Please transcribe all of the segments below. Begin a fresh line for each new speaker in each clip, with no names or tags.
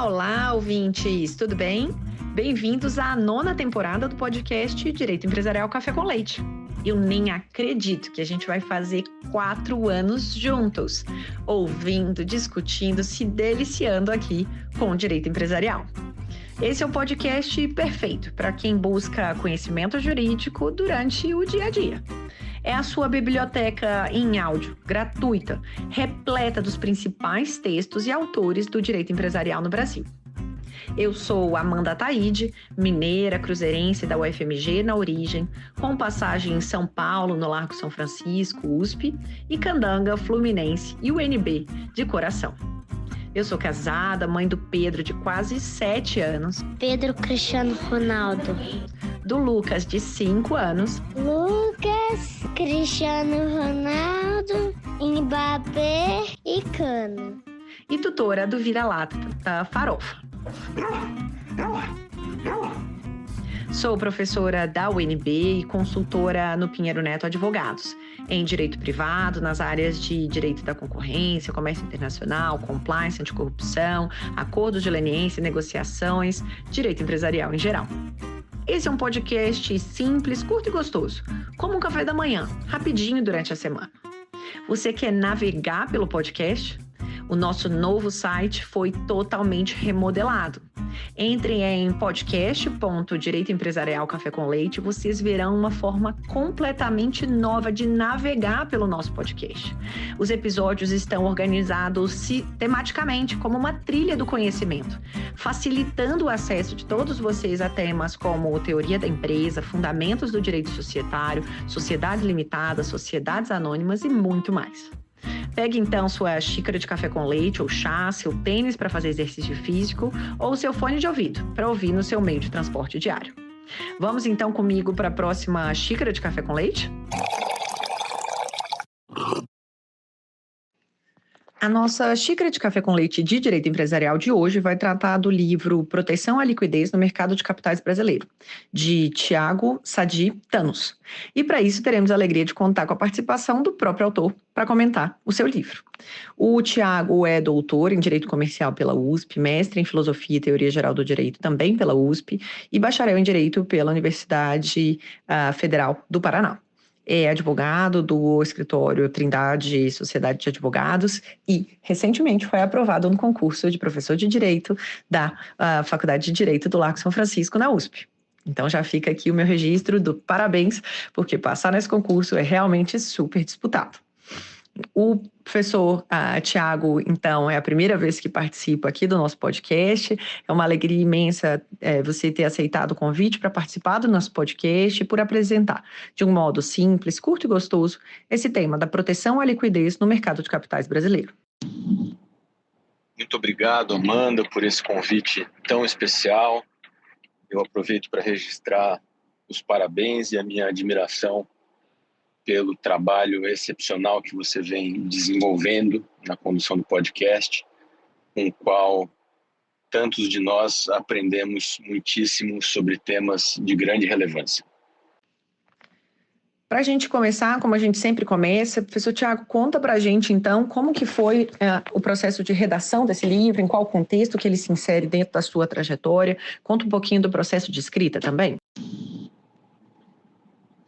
Olá, ouvintes, tudo bem? Bem-vindos à 9ª temporada do podcast Direito Empresarial Café com Leite. Eu nem acredito que a gente vai fazer 4 anos juntos, ouvindo, discutindo, se deliciando aqui com o direito empresarial. Esse é o podcast perfeito para quem busca conhecimento jurídico durante o dia a dia. É a sua biblioteca em áudio, gratuita, repleta dos principais textos e autores do direito empresarial no Brasil. Eu sou Amanda Taide, mineira, cruzeirense da UFMG na origem, com passagem em São Paulo, no Largo São Francisco, USP, e Candanga, Fluminense e UNB, de coração. Eu sou casada, mãe do Pedro, de quase 7 anos.
Pedro Cristiano Ronaldo.
Do Lucas, de 5 anos.
Lucas Cristiano Ronaldo, Mbappé e Cano.
E tutora do Vira-Lata, da Farofa. Sou professora da UNB e consultora no Pinheiro Neto Advogados, em direito privado, nas áreas de direito da concorrência, comércio internacional, compliance, anticorrupção, acordos de leniência, negociações, direito empresarial em geral. Esse é um podcast simples, curto e gostoso, como um café da manhã, rapidinho durante a semana. Você quer navegar pelo podcast? O nosso novo site foi totalmente remodelado. Entrem em podcast.direitoempresarial Café com Leite e vocês verão uma forma completamente nova de navegar pelo nosso podcast. Os episódios estão organizados tematicamente como uma trilha do conhecimento, facilitando o acesso de todos vocês a temas como teoria da empresa, fundamentos do direito societário, sociedades limitadas, sociedades anônimas e muito mais. Pegue então sua xícara de café com leite ou chá, seu tênis para fazer exercício físico ou seu fone de ouvido para ouvir no seu meio de transporte diário. Vamos então comigo para a próxima xícara de café com leite? A nossa xícara de café com leite de direito empresarial de hoje vai tratar do livro Proteção à Liquidez no Mercado de Capitais Brasileiro, de Thiago Sadi Thanos. E para isso teremos a alegria de contar com a participação do próprio autor para comentar o seu livro. O Thiago é doutor em Direito Comercial pela USP, mestre em Filosofia e Teoria Geral do Direito também pela USP e bacharel em Direito pela Universidade Federal do Paraná. É advogado do escritório Trindade Sociedade de Advogados e, recentemente, foi aprovado no concurso de professor de Direito da Faculdade de Direito do Largo São Francisco, na USP. Então, já fica aqui o meu registro do parabéns, porque passar nesse concurso é realmente super disputado. O professor Thiago, então, é a primeira vez que participa aqui do nosso podcast. É uma alegria imensa você ter aceitado o convite para participar do nosso podcast e por apresentar, de um modo simples, curto e gostoso, esse tema da proteção à liquidez no mercado de capitais brasileiro.
Muito obrigado, Amanda, por esse convite tão especial. Eu aproveito para registrar os parabéns e a minha admiração pelo trabalho excepcional que você vem desenvolvendo na condução do podcast, com o qual tantos de nós aprendemos muitíssimo sobre temas de grande relevância.
Para a gente começar, como a gente sempre começa, professor Thiago, conta para a gente, então, como que foi o processo de redação desse livro, em qual contexto que ele se insere dentro da sua trajetória, conta um pouquinho do processo de escrita também.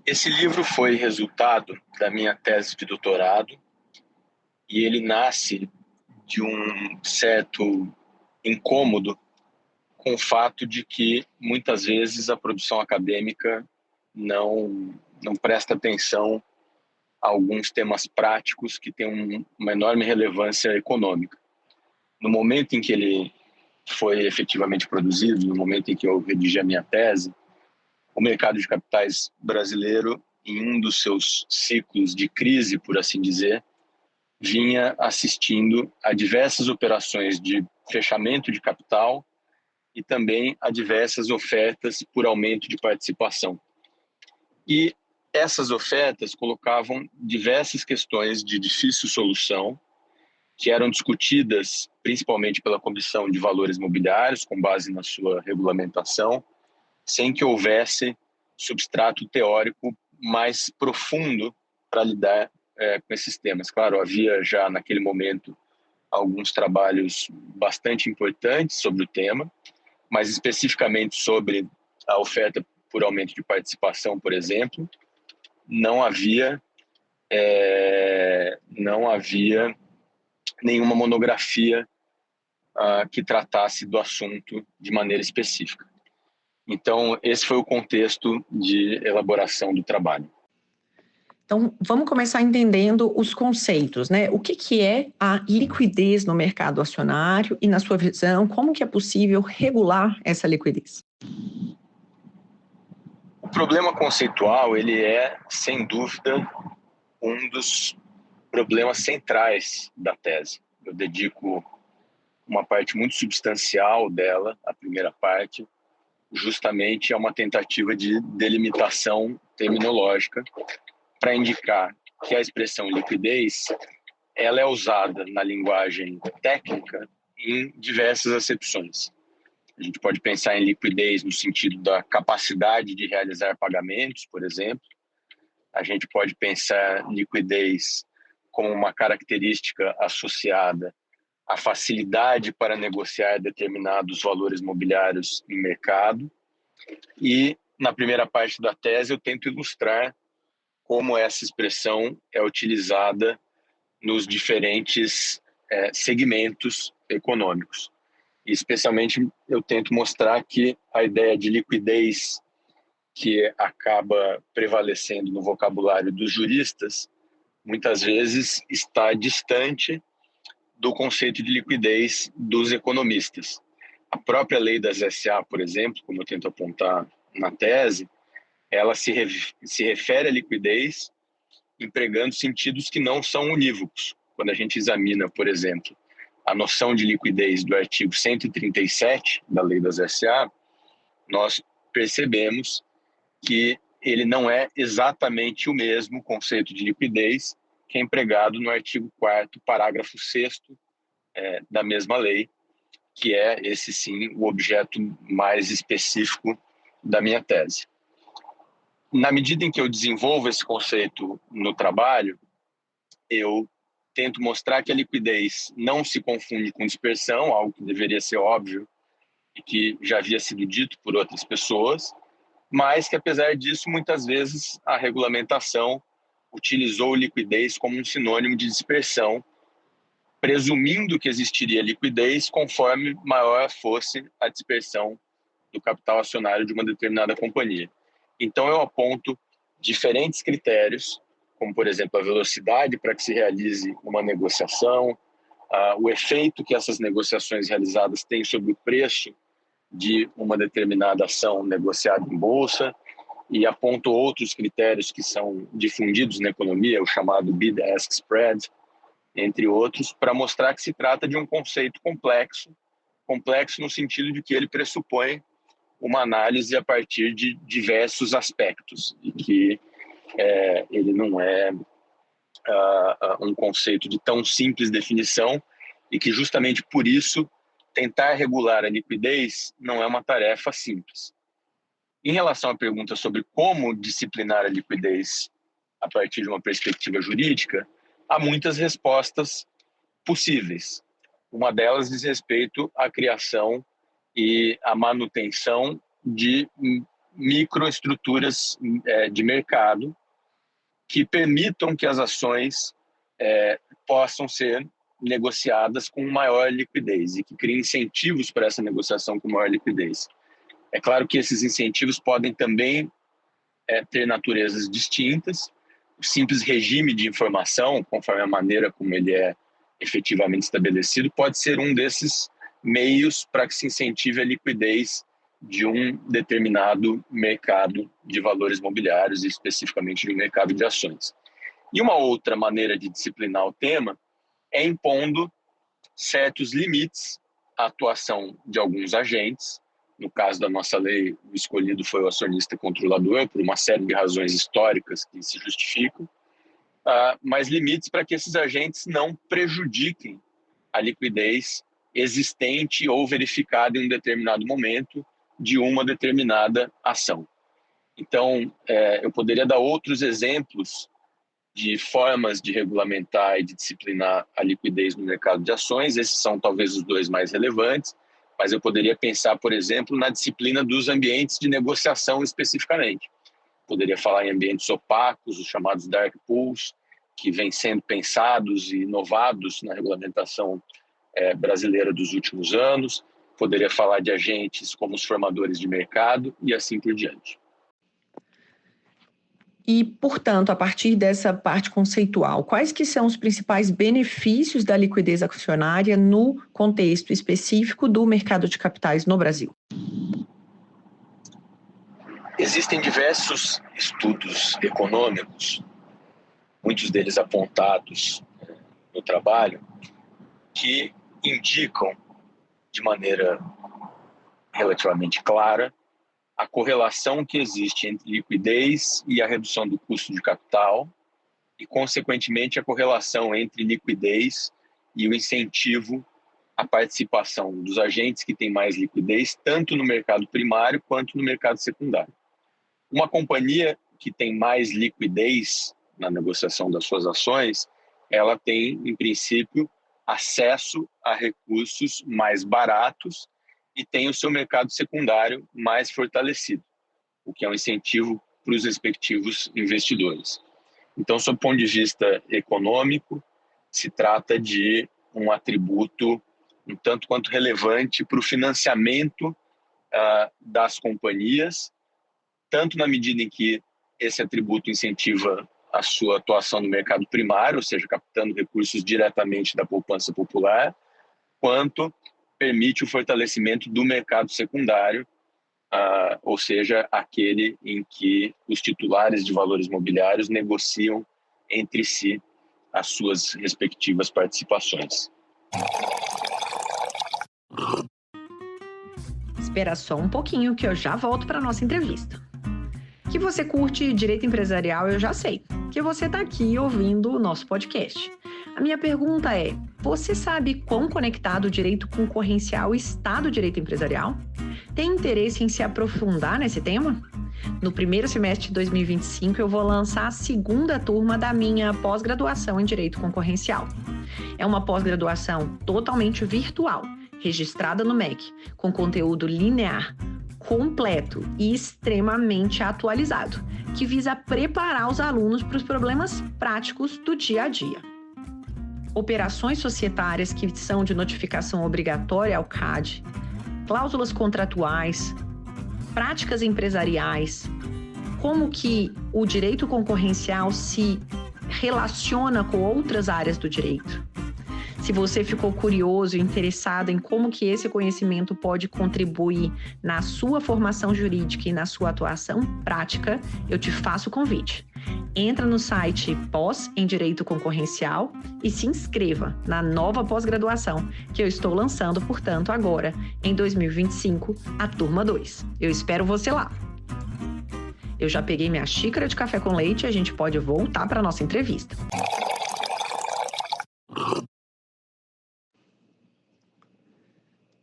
Esse livro foi resultado da minha tese de doutorado e ele nasce de um certo incômodo com o fato de que, muitas vezes, a produção acadêmica não presta atenção a alguns temas práticos que têm uma enorme relevância econômica. No momento em que ele foi efetivamente produzido, no momento em que eu redigi a minha tese, o mercado de capitais brasileiro, em um dos seus ciclos de crise, por assim dizer, vinha assistindo a diversas operações de fechamento de capital e também a diversas ofertas por aumento de participação. E essas ofertas colocavam diversas questões de difícil solução, que eram discutidas principalmente pela Comissão de Valores Mobiliários, com base na sua regulamentação, sem que houvesse substrato teórico mais profundo para lidar com esses temas. Claro, havia já naquele momento alguns trabalhos bastante importantes sobre o tema, mas especificamente sobre a oferta por aumento de participação, por exemplo, não havia nenhuma monografia que tratasse do assunto de maneira específica. Então, esse foi o contexto de elaboração do trabalho.
Então, vamos começar entendendo os conceitos, né? O que é a liquidez no mercado acionário e, na sua visão, como que é possível regular essa liquidez?
O problema conceitual, ele é, sem dúvida, um dos problemas centrais da tese. Eu dedico uma parte muito substancial dela, a primeira parte, justamente a uma tentativa de delimitação terminológica para indicar que a expressão liquidez ela é usada na linguagem técnica em diversas acepções. A gente pode pensar em liquidez no sentido da capacidade de realizar pagamentos, por exemplo. A gente pode pensar em liquidez como uma característica associada à facilidade para negociar determinados valores mobiliários em mercado. E, na primeira parte da tese, eu tento ilustrar como essa expressão é utilizada nos diferentes segmentos econômicos. E, especialmente, eu tento mostrar que a ideia de liquidez que acaba prevalecendo no vocabulário dos juristas, muitas vezes está distante do conceito de liquidez dos economistas. A própria lei das SA, por exemplo, como eu tento apontar na tese, ela se refere à liquidez empregando sentidos que não são unívocos. Quando a gente examina, por exemplo, a noção de liquidez do artigo 137 da lei das SA, nós percebemos que ele não é exatamente o mesmo conceito de liquidez que é empregado no artigo 4º, parágrafo 6º da mesma lei, que é, esse sim, o objeto mais específico da minha tese. Na medida em que eu desenvolvo esse conceito no trabalho, eu tento mostrar que a liquidez não se confunde com dispersão, algo que deveria ser óbvio e que já havia sido dito por outras pessoas, mas que, apesar disso, muitas vezes a regulamentação utilizou liquidez como um sinônimo de dispersão, presumindo que existiria liquidez conforme maior fosse a dispersão do capital acionário de uma determinada companhia. Então, eu aponto diferentes critérios, como, por exemplo, a velocidade para que se realize uma negociação, o efeito que essas negociações realizadas têm sobre o preço de uma determinada ação negociada em bolsa, e aponto outros critérios que são difundidos na economia, o chamado bid-ask spread, entre outros, para mostrar que se trata de um conceito complexo no sentido de que ele pressupõe uma análise a partir de diversos aspectos e que ele não é um conceito de tão simples definição e que justamente por isso tentar regular a liquidez não é uma tarefa simples. Em relação à pergunta sobre como disciplinar a liquidez a partir de uma perspectiva jurídica, há muitas respostas possíveis. Uma delas diz respeito à criação e à manutenção de microestruturas de mercado que permitam que as ações possam ser negociadas com maior liquidez e que criem incentivos para essa negociação com maior liquidez. É claro que esses incentivos podem também ter naturezas distintas. O simples regime de informação, conforme a maneira como ele é efetivamente estabelecido, pode ser um desses meios para que se incentive a liquidez de um determinado mercado de valores mobiliários e especificamente de um mercado de ações. E uma outra maneira de disciplinar o tema é impondo certos limites à atuação de alguns agentes. No caso da nossa lei, o escolhido foi o acionista controlador, por uma série de razões históricas que se justificam, mas limites para que esses agentes não prejudiquem a liquidez existente ou verificada em um determinado momento de uma determinada ação. Então, eu poderia dar outros exemplos de formas de regulamentar e de disciplinar a liquidez no mercado de ações. Esses são talvez os dois mais relevantes, mas eu poderia pensar, por exemplo, na disciplina dos ambientes de negociação especificamente. Poderia falar em ambientes opacos, os chamados dark pools, que vêm sendo pensados e inovados na regulamentação brasileira dos últimos anos. Poderia falar de agentes como os formadores de mercado e assim por diante.
E, portanto, a partir dessa parte conceitual, quais que são os principais benefícios da liquidez acionária no contexto específico do mercado de capitais no Brasil?
Existem diversos estudos econômicos, muitos deles apontados no trabalho, que indicam de maneira relativamente clara a correlação que existe entre liquidez e a redução do custo de capital e, consequentemente, a correlação entre liquidez e o incentivo à participação dos agentes que têm mais liquidez, tanto no mercado primário quanto no mercado secundário. Uma companhia que tem mais liquidez na negociação das suas ações, ela tem, em princípio, acesso a recursos mais baratos e tem o seu mercado secundário mais fortalecido, o que é um incentivo para os respectivos investidores. Então, sob o ponto de vista econômico, se trata de um atributo um tanto quanto relevante para o financiamento das companhias, tanto na medida em que esse atributo incentiva a sua atuação no mercado primário, ou seja, captando recursos diretamente da poupança popular, quanto permite o fortalecimento do mercado secundário, ou seja, aquele em que os titulares de valores imobiliários negociam entre si as suas respectivas participações.
Espera só um pouquinho que eu já volto para a nossa entrevista. Que você curte direito empresarial, eu já sei. Que você está aqui ouvindo o nosso podcast. A minha pergunta é, você sabe quão conectado o direito concorrencial está do direito empresarial? Tem interesse em se aprofundar nesse tema? No primeiro semestre de 2025, eu vou lançar a segunda turma da minha pós-graduação em Direito Concorrencial. É uma pós-graduação totalmente virtual, registrada no MEC, com conteúdo linear, completo e extremamente atualizado, que visa preparar os alunos para os problemas práticos do dia a dia. Operações societárias que são de notificação obrigatória ao CAD, cláusulas contratuais, práticas empresariais, como que o direito concorrencial se relaciona com outras áreas do direito. Se você ficou curioso e interessado em como que esse conhecimento pode contribuir na sua formação jurídica e na sua atuação prática, eu te faço o convite. Entra no site Pós em Direito Concorrencial e se inscreva na nova pós-graduação que eu estou lançando, portanto, agora, em 2025, a turma 2. Eu espero você lá. Eu já peguei minha xícara de café com leite e a gente pode voltar para a nossa entrevista.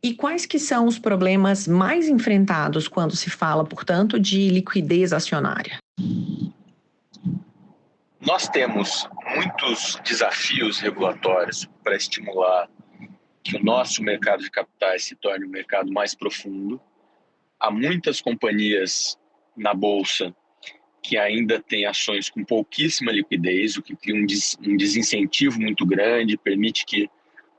E quais que são os problemas mais enfrentados quando se fala, portanto, de liquidez acionária?
Nós temos muitos desafios regulatórios para estimular que o nosso mercado de capitais se torne um mercado mais profundo. Há muitas companhias na Bolsa que ainda têm ações com pouquíssima liquidez, o que cria um desincentivo muito grande, permite que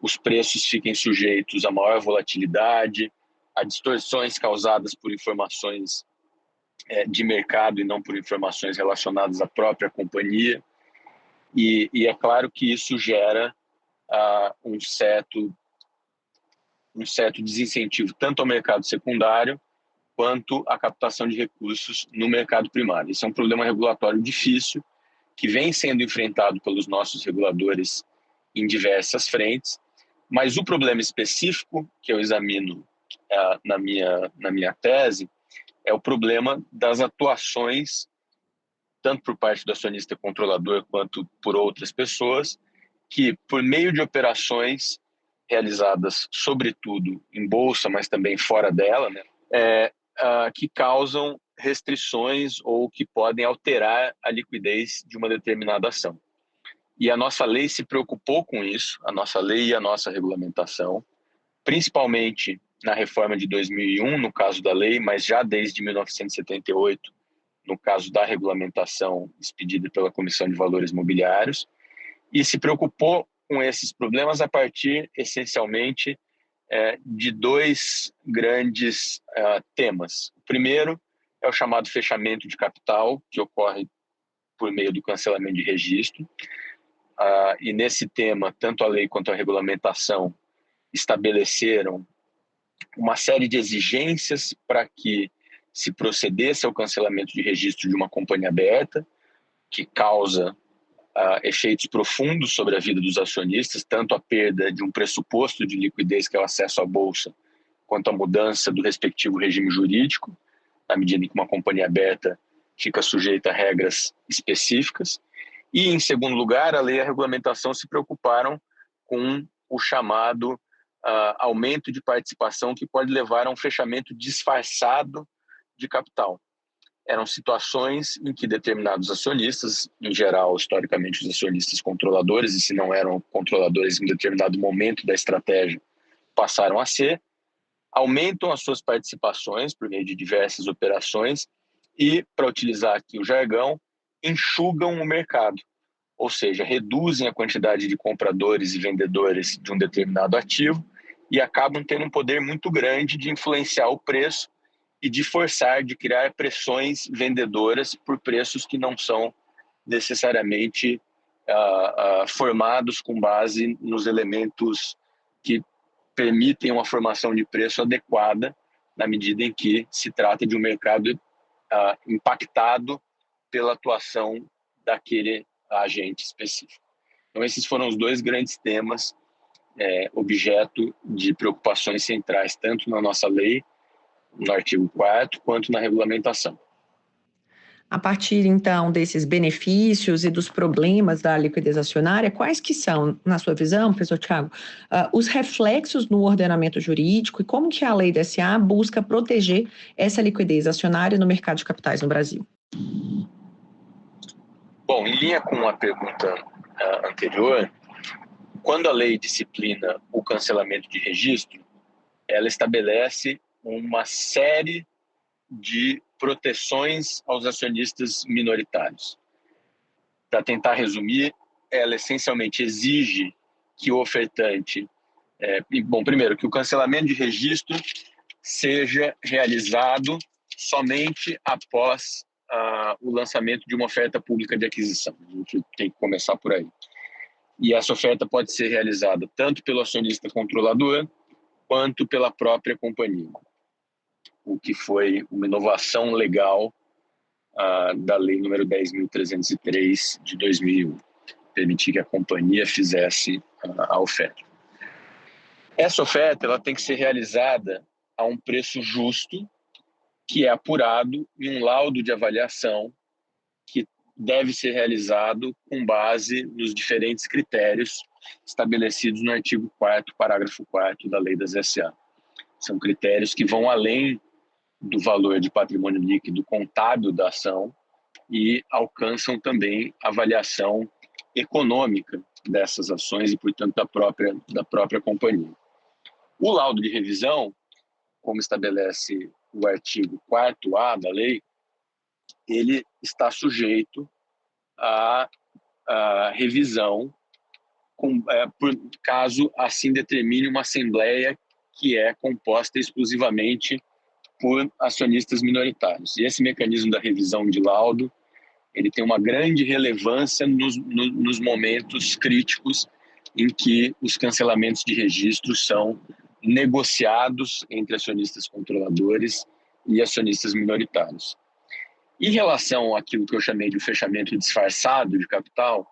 os preços fiquem sujeitos a maior volatilidade, a distorções causadas por informações de mercado e não por informações relacionadas à própria companhia. E é claro que isso gera um certo desincentivo tanto ao mercado secundário quanto à captação de recursos no mercado primário. Isso é um problema regulatório difícil que vem sendo enfrentado pelos nossos reguladores em diversas frentes, mas o problema específico que eu examino na minha tese é o problema das atuações, tanto por parte do acionista controlador quanto por outras pessoas, que por meio de operações realizadas sobretudo em bolsa, mas também fora dela, que causam restrições ou que podem alterar a liquidez de uma determinada ação. E a nossa lei se preocupou com isso, a nossa lei e a nossa regulamentação, principalmente na reforma de 2001, no caso da lei, mas já desde 1978, no caso da regulamentação expedida pela Comissão de Valores Mobiliários, e se preocupou com esses problemas a partir, essencialmente, de dois grandes temas. O primeiro é o chamado fechamento de capital, que ocorre por meio do cancelamento de registro. E nesse tema, tanto a lei quanto a regulamentação estabeleceram uma série de exigências para que se procedesse ao cancelamento de registro de uma companhia aberta, que causa efeitos profundos sobre a vida dos acionistas, tanto a perda de um pressuposto de liquidez, que é o acesso à bolsa, quanto a mudança do respectivo regime jurídico, na medida em que uma companhia aberta fica sujeita a regras específicas. E, em segundo lugar, a lei e a regulamentação se preocuparam com o chamado aumento de participação, que pode levar a um fechamento disfarçado de capital. Eram situações em que determinados acionistas, em geral, historicamente, os acionistas controladores, e se não eram controladores em determinado momento da estratégia, passaram a ser, aumentam as suas participações por meio de diversas operações e, para utilizar aqui o jargão, enxugam o mercado, ou seja, reduzem a quantidade de compradores e vendedores de um determinado ativo e acabam tendo um poder muito grande de influenciar o preço e de forçar, de criar pressões vendedoras por preços que não são necessariamente formados com base nos elementos que permitem uma formação de preço adequada, na medida em que se trata de um mercado impactado pela atuação daquele agente específico. Então, esses foram os dois grandes temas objeto de preocupações centrais, tanto na nossa lei, no artigo 4º, quanto na regulamentação.
A partir, então, desses benefícios e dos problemas da liquidez acionária, quais que são, na sua visão, professor Tiago, os reflexos no ordenamento jurídico e como que a lei da SA busca proteger essa liquidez acionária no mercado de capitais no Brasil?
Bom, em linha com a pergunta anterior, quando a lei disciplina o cancelamento de registro, ela estabelece uma série de proteções aos acionistas minoritários. Para tentar resumir, ela essencialmente exige que o ofertante, primeiro, que o cancelamento de registro seja realizado somente após o lançamento de uma oferta pública de aquisição. A gente tem que começar por aí. E essa oferta pode ser realizada tanto pelo acionista controlador quanto pela própria companhia, o que foi uma inovação legal da Lei número 10.303 de 2001, permitir que a companhia fizesse a oferta. Essa oferta ela tem que ser realizada a um preço justo, que é apurado em um laudo de avaliação que deve ser realizado com base nos diferentes critérios estabelecidos no artigo 4º, parágrafo 4º da Lei das SA. São critérios que vão além do valor de patrimônio líquido contábil da ação e alcançam também a avaliação econômica dessas ações e, portanto, da própria companhia. O laudo de revisão, como estabelece o artigo 4º-A da lei, ele está sujeito à revisão por caso assim determine uma assembleia que é composta exclusivamente por acionistas minoritários. E esse mecanismo da revisão de laudo, ele tem uma grande relevância nos momentos críticos em que os cancelamentos de registro são negociados entre acionistas controladores e acionistas minoritários. Em relação àquilo que eu chamei de fechamento disfarçado de capital,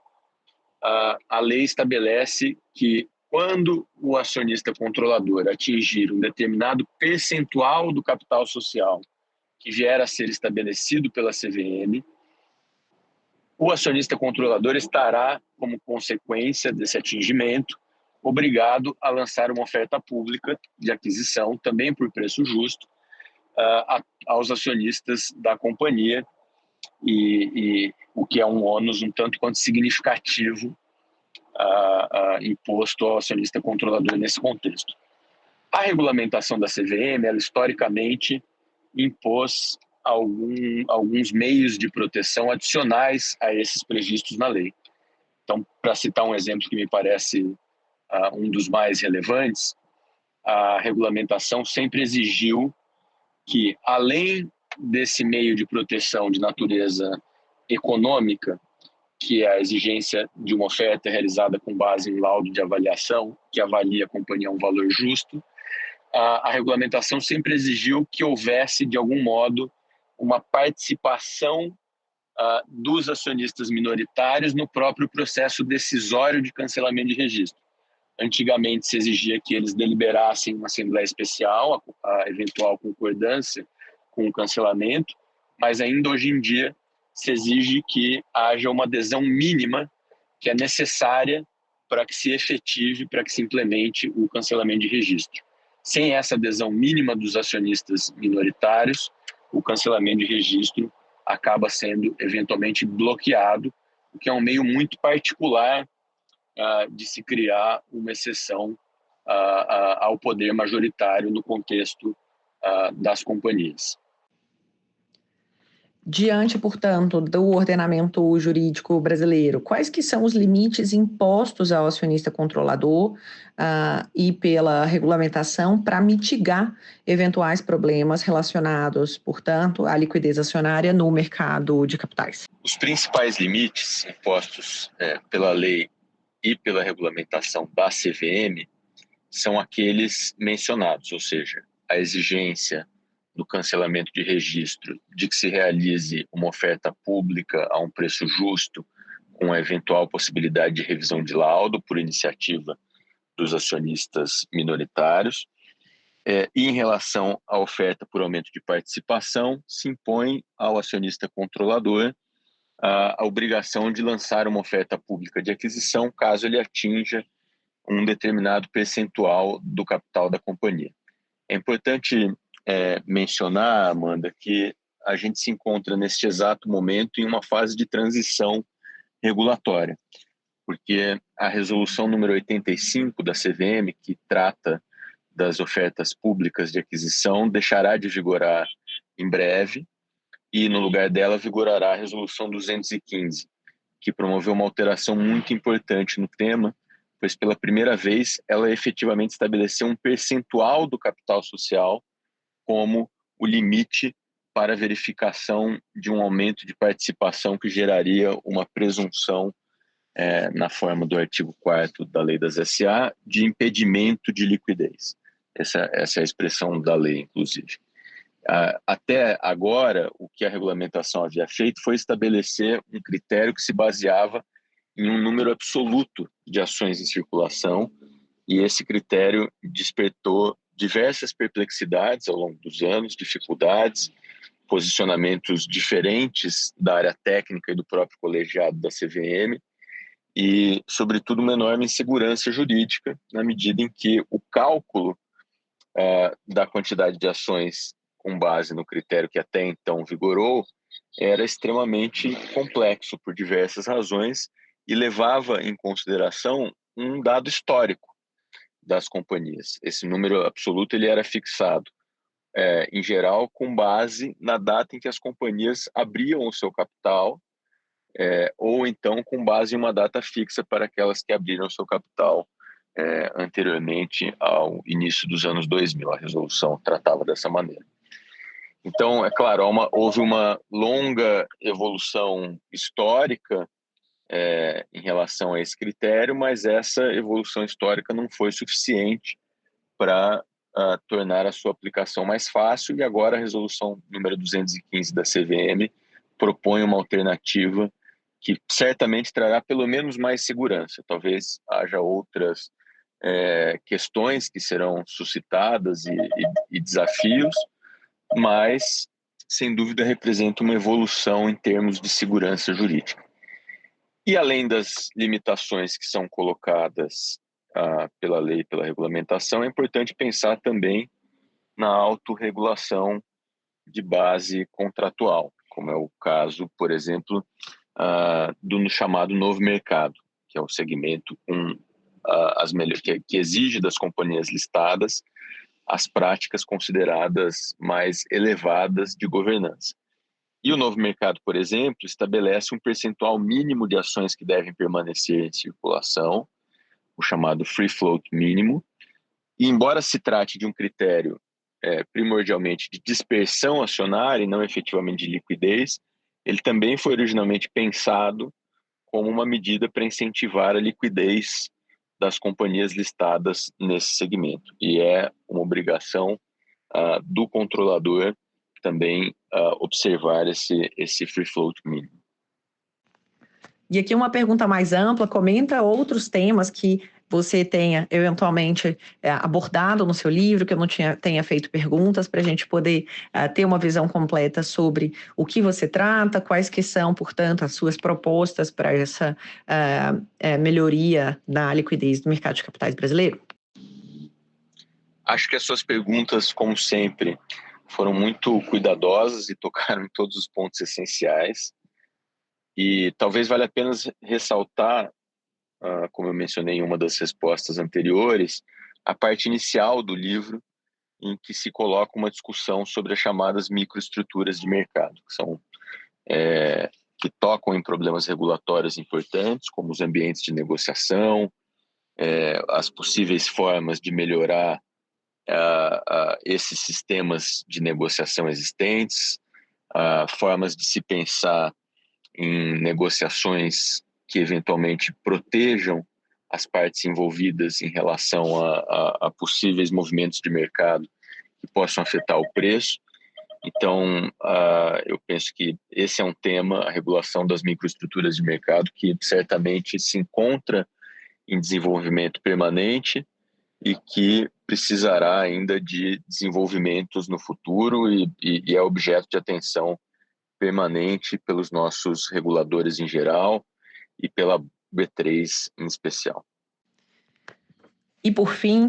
a lei estabelece que quando o acionista controlador atingir um determinado percentual do capital social que vier a ser estabelecido pela CVM, o acionista controlador estará, como consequência desse atingimento, obrigado a lançar uma oferta pública de aquisição, também por preço justo, aos acionistas da companhia, e o que é um ônus um tanto quanto significativo imposto ao acionista controlador nesse contexto. A regulamentação da CVM, ela historicamente impôs alguns meios de proteção adicionais a esses previstos na lei. Então, para citar um exemplo que me parece um dos mais relevantes, a regulamentação sempre exigiu que, além desse meio de proteção de natureza econômica, que é a exigência de uma oferta realizada com base em laudo de avaliação, que avalia a companhia a um valor justo, a regulamentação sempre exigiu que houvesse, de algum modo, uma participação dos acionistas minoritários no próprio processo decisório de cancelamento de registro. Antigamente se exigia que eles deliberassem uma assembleia especial, a eventual concordância com o cancelamento, mas ainda hoje em dia se exige que haja uma adesão mínima que é necessária para que se efetive, para que se implemente o cancelamento de registro. Sem essa adesão mínima dos acionistas minoritários, o cancelamento de registro acaba sendo eventualmente bloqueado, o que é um meio muito particular de se criar uma exceção ao poder majoritário no contexto das companhias.
Diante, portanto, do ordenamento jurídico brasileiro, quais que são os limites impostos ao acionista controlador e pela regulamentação para mitigar eventuais problemas relacionados, portanto, à liquidez acionária no mercado de capitais?
Os principais limites impostos pela lei e pela regulamentação da CVM são aqueles mencionados, ou seja, a exigência do cancelamento de registro, de que se realize uma oferta pública a um preço justo, com a eventual possibilidade de revisão de laudo por iniciativa dos acionistas minoritários. E em relação à oferta por aumento de participação, se impõe ao acionista controlador a obrigação de lançar uma oferta pública de aquisição caso ele atinja um determinado percentual do capital da companhia. É importante mencionar, Amanda, que a gente se encontra neste exato momento em uma fase de transição regulatória, porque a resolução número 85 da CVM, que trata das ofertas públicas de aquisição, deixará de vigorar em breve e no lugar dela vigorará a resolução 215, que promoveu uma alteração muito importante no tema, pois pela primeira vez ela efetivamente estabeleceu um percentual do capital social como o limite para a verificação de um aumento de participação que geraria uma presunção, na forma do artigo 4º da Lei das SA, de impedimento de liquidez. Essa é a expressão da lei, inclusive. Até agora, o que a regulamentação havia feito foi estabelecer um critério que se baseava em um número absoluto de ações em circulação, e esse critério despertou diversas perplexidades ao longo dos anos, dificuldades, posicionamentos diferentes da área técnica e do próprio colegiado da CVM e, sobretudo, uma enorme insegurança jurídica na medida em que o cálculo da quantidade de ações com base no critério que até então vigorou era extremamente complexo por diversas razões e levava em consideração um dado histórico das companhias. Esse número absoluto ele era fixado, em geral, com base na data em que as companhias abriam o seu capital, ou então com base em uma data fixa para aquelas que abriram o seu capital anteriormente ao início dos anos 2000. A resolução tratava dessa maneira. Então, é claro, houve uma longa evolução histórica em relação a esse critério, mas essa evolução histórica não foi suficiente para tornar a sua aplicação mais fácil, e agora a resolução número 215 da CVM propõe uma alternativa que certamente trará pelo menos mais segurança. Talvez haja outras questões que serão suscitadas e desafios, mas sem dúvida representa uma evolução em termos de segurança jurídica. E além das limitações que são colocadas pela lei e pela regulamentação, é importante pensar também na autorregulação de base contratual, como é o caso, por exemplo, do chamado novo mercado, que é o segmento com que exige das companhias listadas as práticas consideradas mais elevadas de governança. E o novo mercado, por exemplo, estabelece um percentual mínimo de ações que devem permanecer em circulação, o chamado free float mínimo. E embora se trate de um critério primordialmente de dispersão acionária e não efetivamente de liquidez, ele também foi originalmente pensado como uma medida para incentivar a liquidez das companhias listadas nesse segmento. E é uma obrigação do controlador também observar esse free float mínimo.
E aqui uma pergunta mais ampla, comenta outros temas que você tenha eventualmente abordado no seu livro, que eu não tenha feito perguntas, para a gente poder ter uma visão completa sobre o que você trata, quais que são, portanto, as suas propostas para essa melhoria da liquidez do mercado de capitais brasileiro?
Acho que as suas perguntas, como sempre, foram muito cuidadosas e tocaram em todos os pontos essenciais. E talvez valha a pena ressaltar, como eu mencionei em uma das respostas anteriores, a parte inicial do livro, em que se coloca uma discussão sobre as chamadas microestruturas de mercado, que são que tocam em problemas regulatórios importantes, como os ambientes de negociação, as possíveis formas de melhorar esses sistemas de negociação existentes, formas de se pensar em negociações que eventualmente protejam as partes envolvidas em relação a possíveis movimentos de mercado que possam afetar o preço. Então, eu penso que esse é um tema, a regulação das microestruturas de mercado, que certamente se encontra em desenvolvimento permanente e que precisará ainda de desenvolvimentos no futuro e é objeto de atenção permanente pelos nossos reguladores em geral e pela B3 em especial.
E, por fim,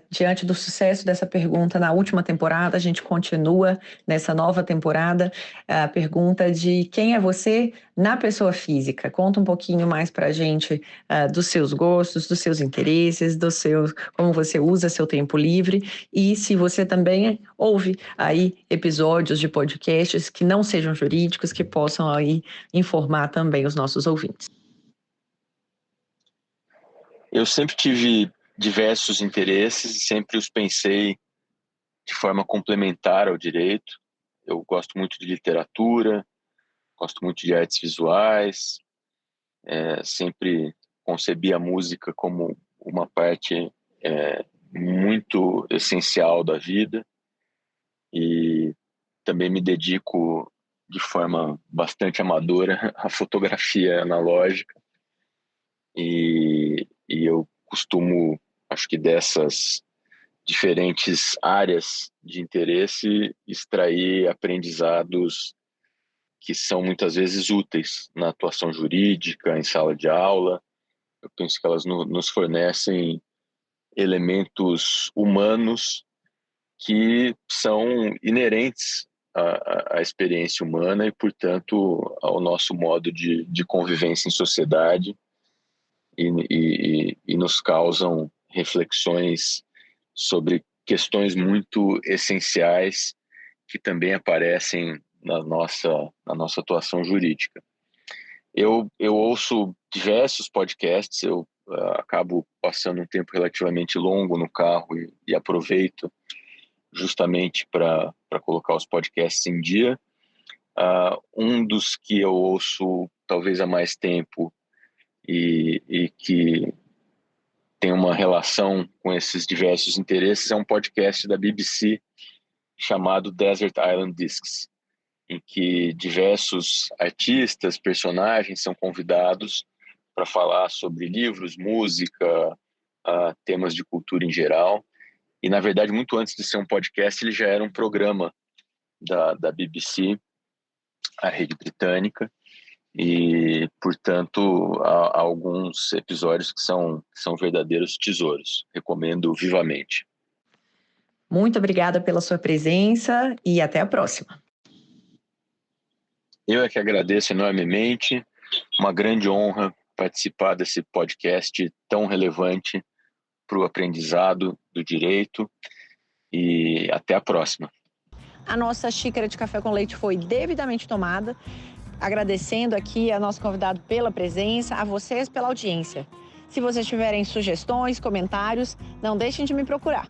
diante do sucesso dessa pergunta na última temporada, a gente continua nessa nova temporada, a pergunta de quem é você na pessoa física. Conta um pouquinho mais para a gente dos seus gostos, dos seus interesses, como você usa seu tempo livre e se você também ouve aí episódios de podcasts que não sejam jurídicos, que possam aí informar também os nossos ouvintes.
Eu sempre tive diversos interesses e sempre os pensei de forma complementar ao direito. Eu gosto muito de literatura, gosto muito de artes visuais, sempre concebi a música como uma parte muito essencial da vida e também me dedico de forma bastante amadora à fotografia analógica e eu costumo, acho que dessas diferentes áreas de interesse, extrair aprendizados que são muitas vezes úteis na atuação jurídica, em sala de aula. Eu penso que elas nos fornecem elementos humanos que são inerentes à experiência humana e, portanto, ao nosso modo de convivência em sociedade e nos causam reflexões sobre questões muito essenciais que também aparecem na nossa atuação jurídica. Eu ouço diversos podcasts, eu acabo passando um tempo relativamente longo no carro e aproveito justamente para colocar os podcasts em dia. Um dos que eu ouço talvez há mais tempo e que tem uma relação com esses diversos interesses é um podcast da BBC chamado Desert Island Discs, em que diversos artistas, personagens são convidados para falar sobre livros, música, temas de cultura em geral. E, na verdade, muito antes de ser um podcast, ele já era um programa da BBC, a rede britânica, e, portanto, há alguns episódios que são verdadeiros tesouros. Recomendo vivamente.
Muito obrigada pela sua presença e até a próxima.
Eu é que agradeço enormemente. Uma grande honra participar desse podcast tão relevante para o aprendizado do direito, e até a próxima.
A nossa xícara de café com leite foi devidamente tomada, agradecendo aqui a nosso convidado pela presença, a vocês pela audiência. Se vocês tiverem sugestões, comentários, não deixem de me procurar.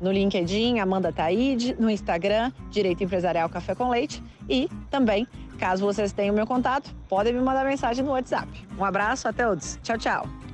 No LinkedIn, Amanda Taide, no Instagram, Direito Empresarial Café com Leite, e também, caso vocês tenham meu contato, podem me mandar mensagem no WhatsApp. Um abraço a todos. Tchau, tchau.